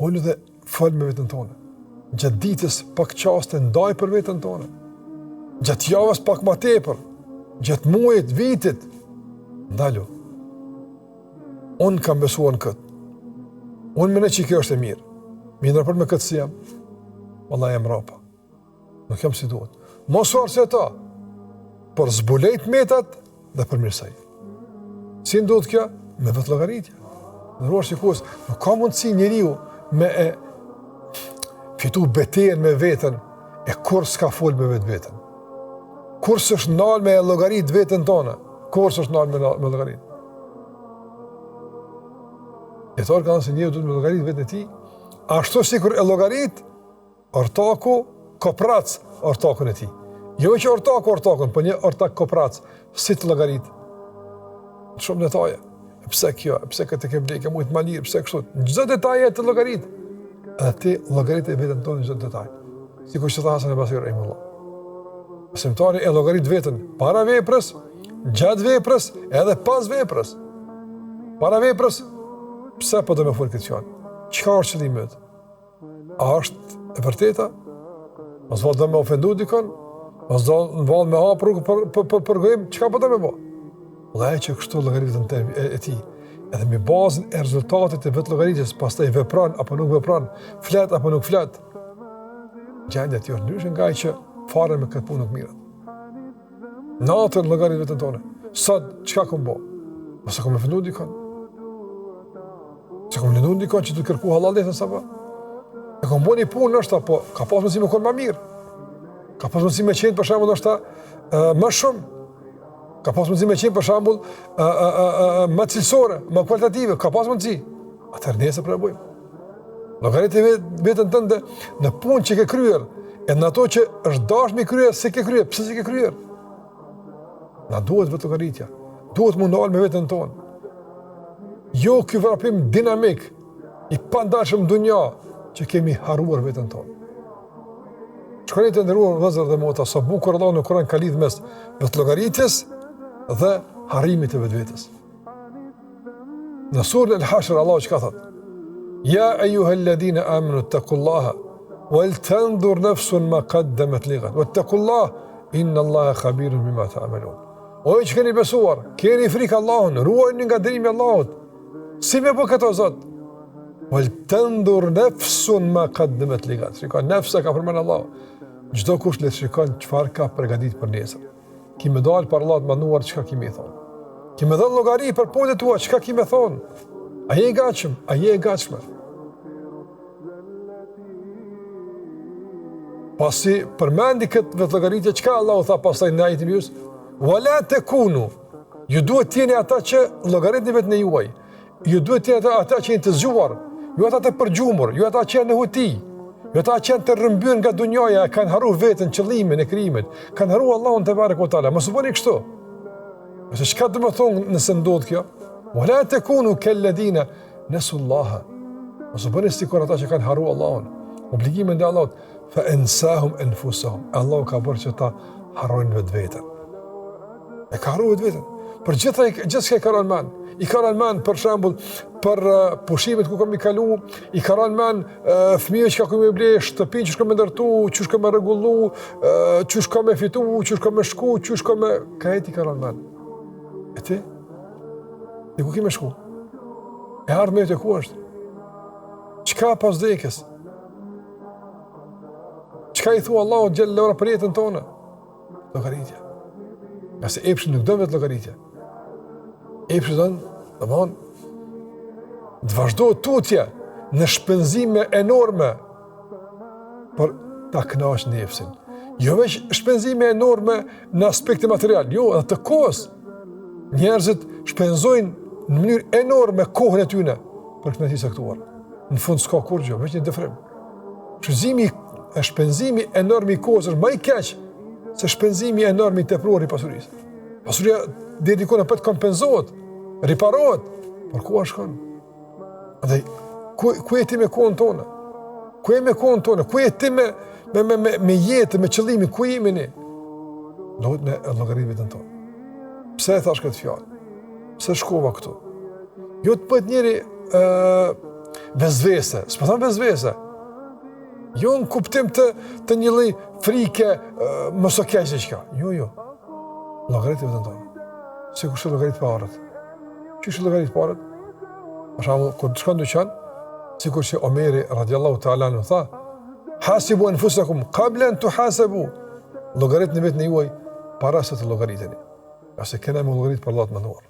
Ulu dhe fol me veten tonë. Gjatë ditës pak qaste ndaj për veten tonë. Gjatë javës pak më tepër. Gjatë muajit, vitit, ndalu. Unë kam besuar në këtë. Unë mendoj që kjo është e mirë. Mi ndërpër me këtë si jam, vallahi jam rapa. Nuk jam si duhet. Mos orë se ta, por zbulejt metat dhe përmirësaj. Si ndodh kjo? Me vetë llogaritje. Ndërruar shikues, nuk ka mundësi njeriu me e fitu betejën me veten e kur s'ka fol me veten. Kur s'është nal me llogarit veten tonë, kur s'është nal me llogarit. Jetor kanë se njeriu duhet me llogarit veten e tij, ashtu sikur e llogarit ortaku koprac ortakun e tij. Jo që ortakun, po një ortak koprac, si të llogarit. Shumë detaje. Pse kjo? Pse këtë ke blejke mujtë ma lirë? Pse kështu? Në gjithë detaje të llogarit. Edhe ti llogarit e veten tonë në gjithë detaj. Sikur që tha Hasan al-Basri rahimahullah. Besimtari e llogarit veten para veprës, gjatë veprës, edhe pas veprës. Para veprës, pse po do me folë këtë fjalë? Çka është qëllimi yt? A është e vërteta? Mos vao do me ofendu dikon? Mos do vao me hap rrugë për gojim? Çka po do me bë? Dhe që kështu llogaritën e tij, edhe me bazën e rezultatit të vetë llogaritjes, pastaj vepron apo nuk vepron, flet apo nuk flet. Gjendja e tij është ndryshe nga ai që fare me këtë punë nuk mirët. Natën llogarit vetën tonë. Sot çka kam bë? Ose kam ofendu dikon? Se kam lëndu dikon që të kërku halalitën sapo? E kam bënë një punë është apo ka pas mundësi me qenë më mirë? Ka pas mundësi me qenë për shembull është më shumë. Ka pas mundësi me qenë për shembull më cilësore, më kualitative, ka pas mundësi. Atëherë nesër pra bëjmë. Llogaritë vetën tënde në punë që ke kryer, e në ato që është dashur me kryer, se ke kryer, pse se ke kryer. Na duhet vetë llogaritja. Duhet mundal me veten tonë. Jo ky vrapim dinamik i pandashëm dunja që kemi harruar veten tonë. Shkronjët e nderuar vëllezër dhe motra, sa bukur Allah në Kur'an ka lidh mes vetëllogarites dhe harrimit të vetvetes. Në surën Al-Hashr Allah çka thot? Ja ayyuhalladhina amanu taqullaha wal tanzur nafsun ma qaddamat lighad wattaqullaha inna Allaha khabirun bima ta'malun. O që keni besuar, keni frikë Allahun, ruajini nga dërimi i Allahut. Si me po këto zot? Wal tanzur nafsun ma qaddamat lighad. Shikoj nafsa ka përmend Allah. Çdo kush le të shikon çfarë ka përgatitur për nesër. Ki më dal për Allah të manduar çka kimi thon. Ki më dhën llogari për punët tua, çka kimi thon. A je i gatshëm? A je e gatshme? Pasi përmendi këtë vetë llogaritje, çka Allahu tha pastaj në ajetin e Yusuf? Wala takunu. Ju duhet të jeni ata që llogaritni vetën e juaj. Ju duhet të jeni ata që janë të zgjuar, ju ata të përgjumur, ju ata që janë në huti. Jo ata që janë të rrëmbyer nga dunjaja, kanë harruar veten qëllimin e krijimit, kanë harruar Allahun te barekuhu teala. Mos u bëni kështu. Ose çka do të thonë nëse ndodh kjo? Wala takunu kalladina nasullaha. Mos u bëni sikur ata që kanë harruar Allahun. Obligimin ndaj Allahut, fa ansahum anfusahum. Allahu ka bërë që ta harrojnë vetveten. E ka harruar vetveten. Për gjithçka i ka rënë mend. I ka rënë mend për shembull për pushimet ku kam i kalu, i ka rënë mend fëmijët që kam i ble, shtëpinë që kam ndërtu, çu kam rregullu, çu kam fitu, çu kam shku, çu kam ka i ka rënë mend. E ti? Dhe ku kemë shku? E ardhmë te ku është? Çka pas vdekjes? Çka i thua Allahu xhallahu për jetën tonë? Llogaritja. Nëse epshi nuk do vetë llogaritja. Epshi don, domthon, të vazhdojë tutje në shpenzime enorme për ta kënaqur nefsin. Jo vetëm shpenzime enorme në aspekte material, jo, edhe të kohës. Njerëzit shpenzojnë në mënyrë enorme kohën e tyre për këtë të caktuar. Në fund s'ka kurrë, vetëm një dëfrim. Shpenzimi enorm i kohës është më i keq se shpenzimi enorm i tepruar i pasurisë. Pasuria deri diku për të kompenzohet, riparohet, por ku shkon? Dhe ku e ti me kohën tonë? Ku e me kohën tonë? Ku e ti me jetë, me qëllimi, ku jemi ne? Dohet me llogaritë vetën tonë. Pse e thash këtë fjalë? Pse shkova këtu? Jo të bëhet njëri vezvese, s'po them vezvese. Jo në kuptim të një lloj frike, mos o keq diçka. Jo. Llogaritë vetëm tonë. Sikur të llogarit parët. Çish llogarit parët? Për shembull, kur shkon në dyqan, sikur që Omeri radiallahu ta'ala anhu tha, hasibu anfusakum qabla an tuhasabu. Llogaritni vetën e juaj para se të llogariteni. Ase kena me llogarit për Allah të mënduar.